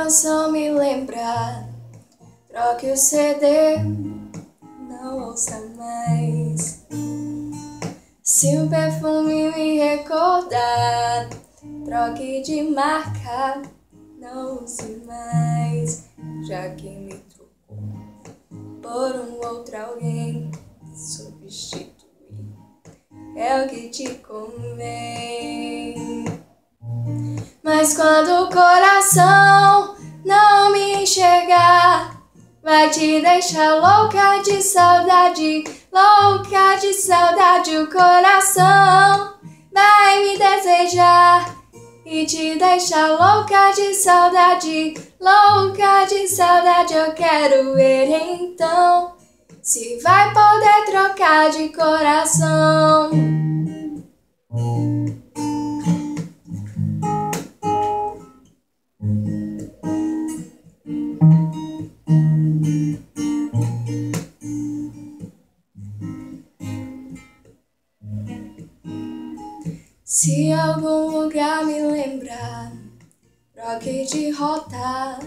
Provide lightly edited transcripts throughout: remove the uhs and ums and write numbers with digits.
canção me lembra, troque o CD, não ouça mais. Se um perfume me recordar, troque de marca, não use mais. Já que me trocou por um outro alguém, substituir é o que te convém. Mas quando o coração não me enxergar, vai te deixar louca de saudade, louca de saudade. O coração vai me desejar e te deixar louca de saudade, louca de saudade. Eu quero ver então se vai poder trocar de coração. Se algum lugar me lembrar, troque de rota,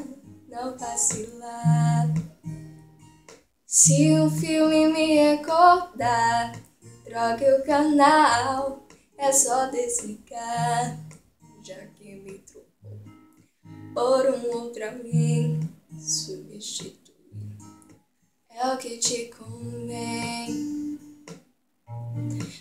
não vacilar. Se um filme me recordar, troque o canal, é só desligar. Já que me trocou por um outro alguém, substituir é o que te convém.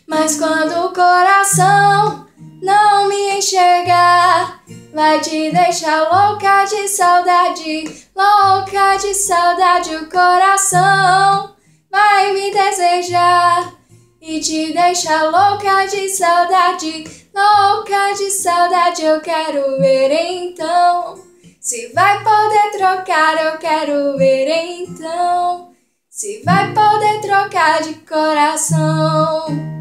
Mas quando o coração não me enxergar, vai te deixar louca de saudade, louca de saudade. O coração vai me desejar e te deixar louca de saudade, louca de saudade. Eu quero ver então se vai poder trocar. Eu quero ver então se vai poder trocar de coração.